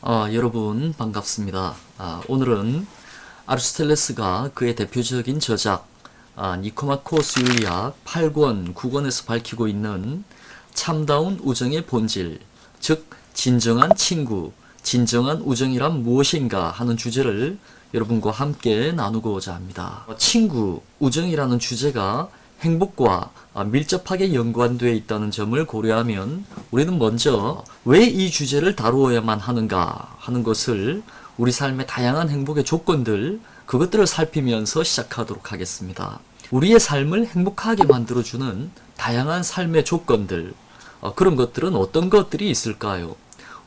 여러분 반갑습니다. 오늘은 아리스토텔레스가 그의 대표적인 저작 니코마코스 윤리학 8권, 9권에서 밝히고 있는 참다운 우정의 본질, 즉 진정한 친구, 진정한 우정이란 무엇인가 하는 주제를 여러분과 함께 나누고자 합니다. 친구, 우정이라는 주제가 행복과 밀접하게 연관되어 있다는 점을 고려하면 우리는 먼저 왜 이 주제를 다루어야만 하는가 하는 것을 우리 삶의 다양한 행복의 조건들, 그것들을 살피면서 시작하도록 하겠습니다. 우리의 삶을 행복하게 만들어주는 다양한 삶의 조건들, 그런 것들은 어떤 것들이 있을까요?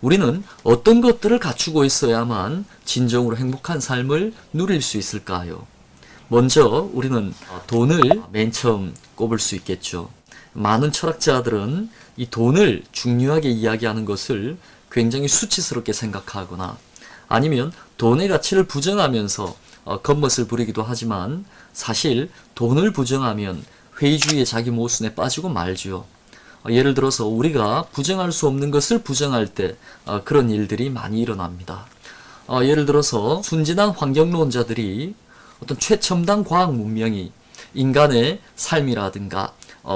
우리는 어떤 것들을 갖추고 있어야만 진정으로 행복한 삶을 누릴 수 있을까요? 먼저 우리는 돈을 맨 처음 꼽을 수 있겠죠. 많은 철학자들은 이 돈을 중요하게 이야기하는 것을 굉장히 수치스럽게 생각하거나 아니면 돈의 가치를 부정하면서 겉멋을 부리기도 하지만 사실 돈을 부정하면 회의주의의 자기 모순에 빠지고 말죠. 예를 들어서 우리가 부정할 수 없는 것을 부정할 때 그런 일들이 많이 일어납니다. 예를 들어서 순진한 환경론자들이 어떤 최첨단 과학 문명이 인간의 삶이라든가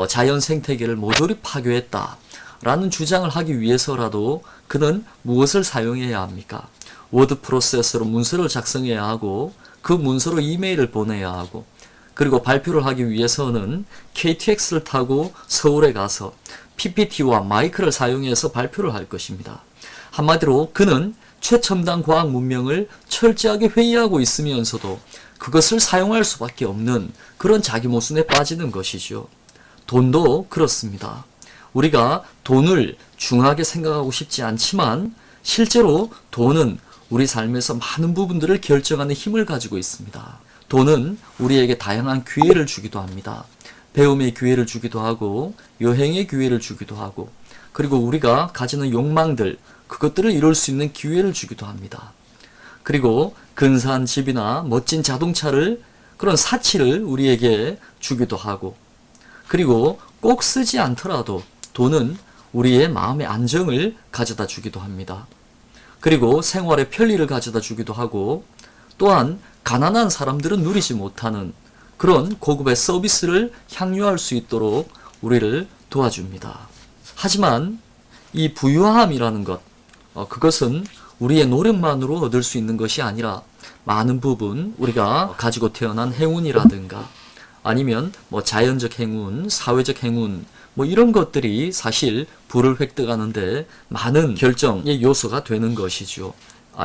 자연 생태계를 모조리 파괴했다 라는 주장을 하기 위해서라도 그는 무엇을 사용해야 합니까? 워드 프로세서로 문서를 작성해야 하고 그 문서로 이메일을 보내야 하고 그리고 발표를 하기 위해서는 KTX를 타고 서울에 가서 PPT와 마이크를 사용해서 발표를 할 것입니다. 한마디로 그는 최첨단 과학 문명을 철저하게 회의하고 있으면서도 그것을 사용할 수밖에 없는 그런 자기 모순에 빠지는 것이죠. 돈도 그렇습니다. 우리가 돈을 중하게 생각하고 싶지 않지만 실제로 돈은 우리 삶에서 많은 부분들을 결정하는 힘을 가지고 있습니다. 돈은 우리에게 다양한 기회를 주기도 합니다. 배움의 기회를 주기도 하고 여행의 기회를 주기도 하고 그리고 우리가 가지는 욕망들, 그것들을 이룰 수 있는 기회를 주기도 합니다. 그리고 근사한 집이나 멋진 자동차를, 그런 사치를 우리에게 주기도 하고 그리고 꼭 쓰지 않더라도 돈은 우리의 마음의 안정을 가져다 주기도 합니다. 그리고 생활의 편리를 가져다 주기도 하고 또한 가난한 사람들은 누리지 못하는 그런 고급의 서비스를 향유할 수 있도록 우리를 도와줍니다. 하지만 이 부유함이라는 것, 그것은 우리의 노력만으로 얻을 수 있는 것이 아니라 많은 부분 우리가 가지고 태어난 행운이라든가 아니면 자연적 행운, 사회적 행운 이런 것들이 사실 부를 획득하는데 많은 결정의 요소가 되는 것이죠.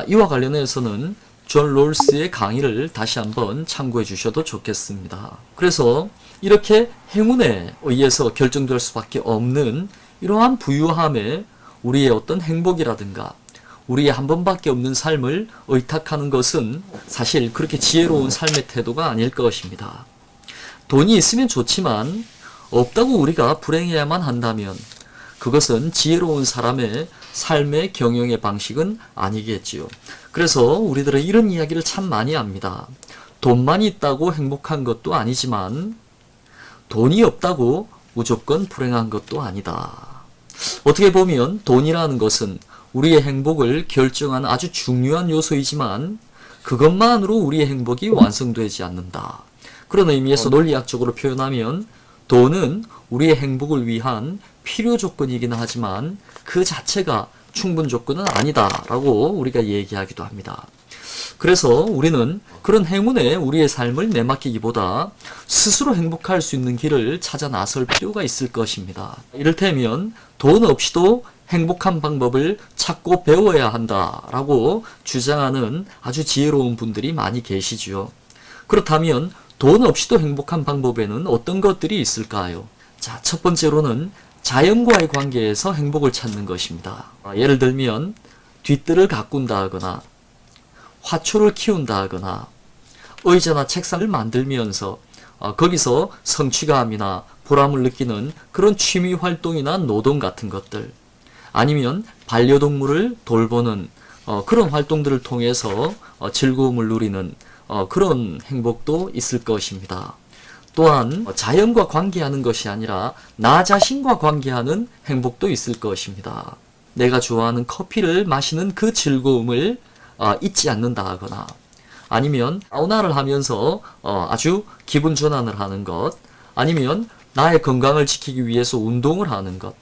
이와 관련해서는 존 롤스의 강의를 다시 한번 참고해 주셔도 좋겠습니다. 그래서 이렇게 행운에 의해서 결정될 수밖에 없는 이러한 부유함에 우리의 어떤 행복이라든가 우리의 한 번밖에 없는 삶을 의탁하는 것은 사실 그렇게 지혜로운 삶의 태도가 아닐 것입니다. 돈이 있으면 좋지만 없다고 우리가 불행해야만 한다면 그것은 지혜로운 사람의 삶의 경영의 방식은 아니겠지요. 그래서 우리들은 이런 이야기를 참 많이 합니다. 돈만 있다고 행복한 것도 아니지만 돈이 없다고 무조건 불행한 것도 아니다. 어떻게 보면 돈이라는 것은 우리의 행복을 결정하는 아주 중요한 요소이지만 그것만으로 우리의 행복이 완성되지 않는다. 그런 의미에서 논리학적으로 표현하면 돈은 우리의 행복을 위한 필요 조건이긴 하지만 그 자체가 충분 조건은 아니다라고 우리가 얘기하기도 합니다. 그래서 우리는 그런 행운에 우리의 삶을 내맡기기보다 스스로 행복할 수 있는 길을 찾아 나설 필요가 있을 것입니다. 이를테면 돈 없이도 행복한 방법을 찾고 배워야 한다라고 주장하는 아주 지혜로운 분들이 많이 계시죠. 그렇다면 돈 없이도 행복한 방법에는 어떤 것들이 있을까요? 자, 첫 번째로는 자연과의 관계에서 행복을 찾는 것입니다. 예를 들면 뒤뜰을 가꾼다 하거나 화초를 키운다 하거나 의자나 책상을 만들면서 거기서 성취감이나 보람을 느끼는 그런 취미 활동이나 노동 같은 것들 아니면 반려동물을 돌보는 그런 활동들을 통해서 즐거움을 누리는 그런 행복도 있을 것입니다. 또한 자연과 관계하는 것이 아니라 나 자신과 관계하는 행복도 있을 것입니다. 내가 좋아하는 커피를 마시는 그 즐거움을 잊지 않는다 하거나, 아니면 사우나를 하면서 아주 기분 전환을 하는 것, 아니면 나의 건강을 지키기 위해서 운동을 하는 것,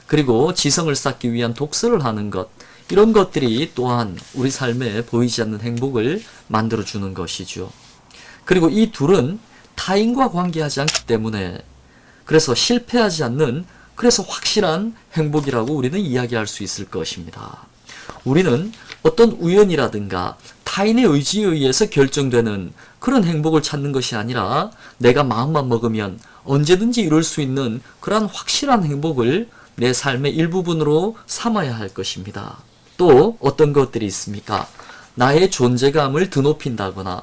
그리고 지성을 쌓기 위한 독서를 하는 것, 이런 것들이 또한 우리 삶에 보이지 않는 행복을 만들어주는 것이죠. 그리고 이 둘은 타인과 관계하지 않기 때문에, 그래서 실패하지 않는, 그래서 확실한 행복이라고 우리는 이야기할 수 있을 것입니다. 우리는 어떤 우연이라든가 타인의 의지에 의해서 결정되는 그런 행복을 찾는 것이 아니라, 내가 마음만 먹으면 언제든지 이룰 수 있는 그러한 확실한 행복을 내 삶의 일부분으로 삼아야 할 것입니다. 또 어떤 것들이 있습니까? 나의 존재감을 드높인다거나,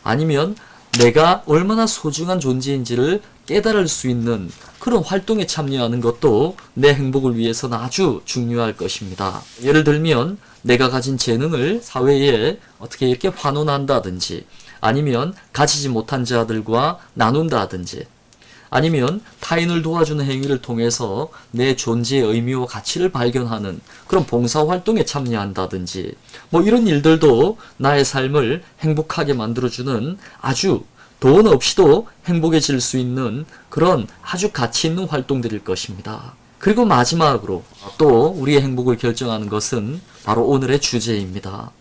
아니면 내가 얼마나 소중한 존재인지를 깨달을 수 있는 그런 활동에 참여하는 것도 내 행복을 위해서는 아주 중요할 것입니다. 예를 들면 내가 가진 재능을 사회에 어떻게 이렇게 환원한다든지, 아니면 가지지 못한 자들과 나눈다든지, 아니면 타인을 도와주는 행위를 통해서 내 존재의 의미와 가치를 발견하는 그런 봉사활동에 참여한다든지, 이런 일들도 나의 삶을 행복하게 만들어주는, 아주 돈 없이도 행복해질 수 있는 그런 아주 가치 있는 활동들일 것입니다. 그리고 마지막으로 또 우리의 행복을 결정하는 것은 바로 오늘의 주제입니다.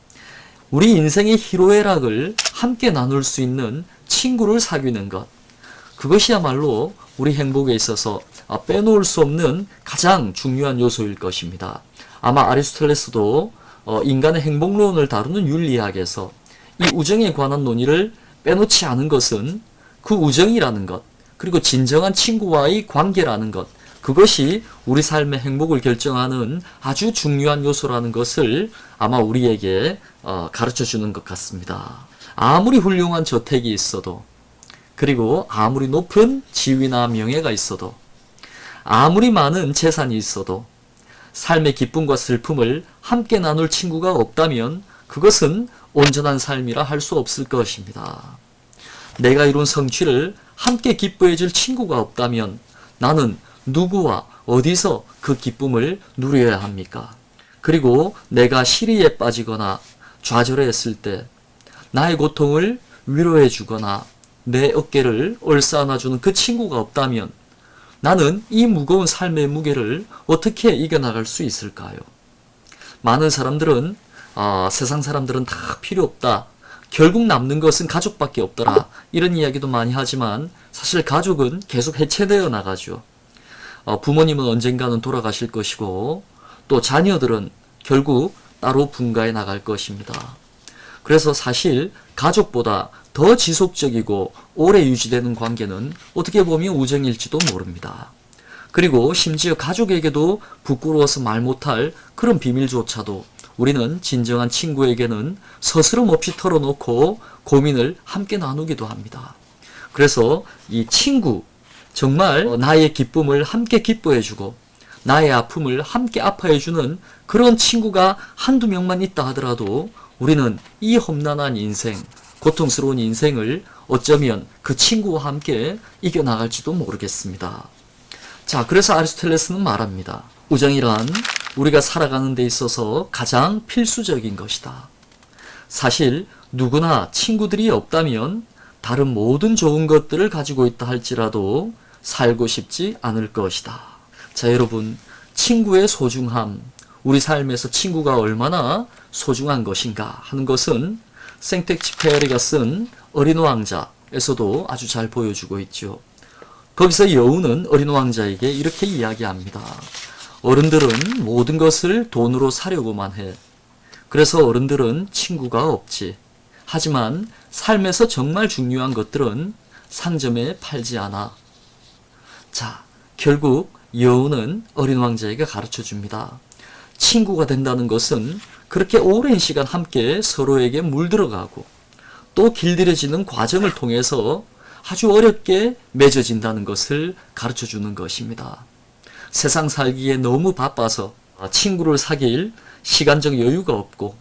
우리 인생의 희로애락을 함께 나눌 수 있는 친구를 사귀는 것, 그것이야말로 우리 행복에 있어서 빼놓을 수 없는 가장 중요한 요소일 것입니다. 아마 아리스토텔레스도 인간의 행복론을 다루는 윤리학에서 이 우정에 관한 논의를 빼놓지 않은 것은, 그 우정이라는 것, 그리고 진정한 친구와의 관계라는 것, 그것이 우리 삶의 행복을 결정하는 아주 중요한 요소라는 것을 아마 우리에게 가르쳐 주는 것 같습니다. 아무리 훌륭한 저택이 있어도, 그리고 아무리 높은 지위나 명예가 있어도, 아무리 많은 재산이 있어도 삶의 기쁨과 슬픔을 함께 나눌 친구가 없다면 그것은 온전한 삶이라 할 수 없을 것입니다. 내가 이룬 성취를 함께 기뻐해 줄 친구가 없다면 나는 누구와 어디서 그 기쁨을 누려야 합니까? 그리고 내가 시리에 빠지거나 좌절했을 때 나의 고통을 위로해 주거나 내 어깨를 얼싸안아주는 그 친구가 없다면 나는 이 무거운 삶의 무게를 어떻게 이겨나갈 수 있을까요? 많은 사람들은 세상 사람들은 다 필요 없다, 결국 남는 것은 가족밖에 없더라, 이런 이야기도 많이 하지만 사실 가족은 계속 해체되어 나가죠. 부모님은 언젠가는 돌아가실 것이고, 또 자녀들은 결국 따로 분가해 나갈 것입니다. 그래서 사실 가족보다 더 지속적이고 오래 유지되는 관계는 어떻게 보면 우정일지도 모릅니다. 그리고 심지어 가족에게도 부끄러워서 말 못할 그런 비밀조차도 우리는 진정한 친구에게는 서스럼 없이 털어놓고 고민을 함께 나누기도 합니다. 그래서 이 친구, 정말 나의 기쁨을 함께 기뻐해주고 나의 아픔을 함께 아파해주는 그런 친구가 한두 명만 있다 하더라도 우리는 이 험난한 인생, 고통스러운 인생을 어쩌면 그 친구와 함께 이겨나갈지도 모르겠습니다. 자, 그래서 아리스토텔레스는 말합니다. 우정이란 우리가 살아가는 데 있어서 가장 필수적인 것이다. 사실 누구나 친구들이 없다면 다른 모든 좋은 것들을 가지고 있다 할지라도 살고 싶지 않을 것이다. 자, 여러분, 친구의 소중함, 우리 삶에서 친구가 얼마나 소중한 것인가 하는 것은 생텍쥐페리가 쓴 어린 왕자에서도 아주 잘 보여주고 있죠. 거기서 여우는 어린 왕자에게 이렇게 이야기합니다. 어른들은 모든 것을 돈으로 사려고만 해. 그래서 어른들은 친구가 없지. 하지만 삶에서 정말 중요한 것들은 상점에 팔지 않아. 자, 결국 여우는 어린 왕자에게 가르쳐 줍니다. 친구가 된다는 것은 그렇게 오랜 시간 함께 서로에게 물들어가고 또 길들여지는 과정을 통해서 아주 어렵게 맺어진다는 것을 가르쳐 주는 것입니다. 세상 살기에 너무 바빠서 친구를 사귈 시간적 여유가 없고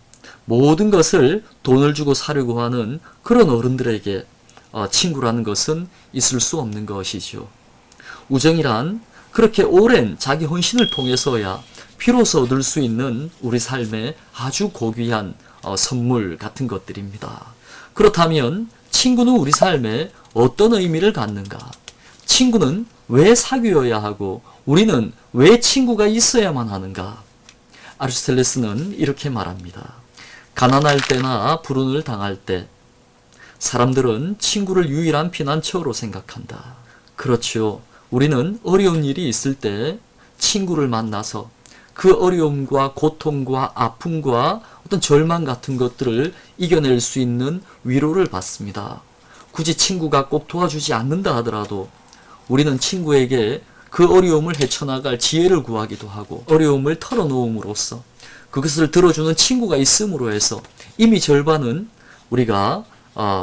모든 것을 돈을 주고 사려고 하는 그런 어른들에게 친구라는 것은 있을 수 없는 것이죠. 우정이란 그렇게 오랜 자기 헌신을 통해서야 비로소 얻을 수 있는 우리 삶의 아주 고귀한 선물 같은 것들입니다. 그렇다면 친구는 우리 삶에 어떤 의미를 갖는가? 친구는 왜 사귀어야 하고 우리는 왜 친구가 있어야만 하는가? 아리스토텔레스는 이렇게 말합니다. 가난할 때나 불운을 당할 때 사람들은 친구를 유일한 피난처로 생각한다. 그렇죠. 우리는 어려운 일이 있을 때 친구를 만나서 그 어려움과 고통과 아픔과 어떤 절망 같은 것들을 이겨낼 수 있는 위로를 받습니다. 굳이 친구가 꼭 도와주지 않는다 하더라도 우리는 친구에게 그 어려움을 헤쳐나갈 지혜를 구하기도 하고 어려움을 털어놓음으로써 그것을 들어주는 친구가 있음으로 해서 이미 절반은 우리가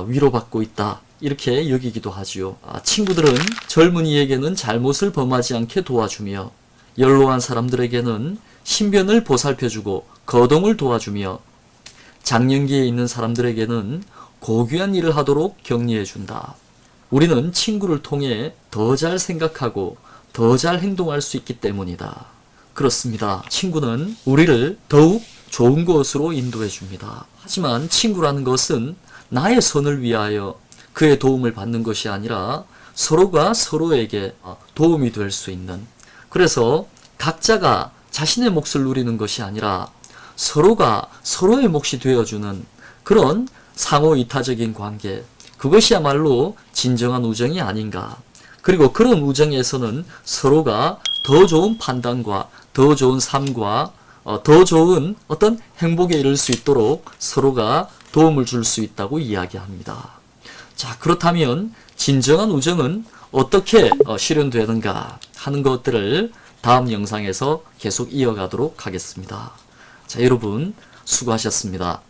위로받고 있다. 이렇게 여기기도 하지요. 친구들은 젊은이에게는 잘못을 범하지 않게 도와주며 연로한 사람들에게는 신변을 보살펴주고 거동을 도와주며 장년기에 있는 사람들에게는 고귀한 일을 하도록 격려해준다. 우리는 친구를 통해 더 잘 생각하고 더 잘 행동할 수 있기 때문이다. 그렇습니다. 친구는 우리를 더욱 좋은 곳으로 인도해 줍니다. 하지만 친구라는 것은 나의 선을 위하여 그의 도움을 받는 것이 아니라 서로가 서로에게 도움이 될 수 있는, 그래서 각자가 자신의 몫을 누리는 것이 아니라 서로가 서로의 몫이 되어주는 그런 상호이타적인 관계, 그것이야말로 진정한 우정이 아닌가. 그리고 그런 우정에서는 서로가 더 좋은 판단과 더 좋은 삶과 더 좋은 어떤 행복에 이를 수 있도록 서로가 도움을 줄 수 있다고 이야기합니다. 자, 그렇다면 진정한 우정은 어떻게 실현되는가 하는 것들을 다음 영상에서 계속 이어가도록 하겠습니다. 자, 여러분 수고하셨습니다.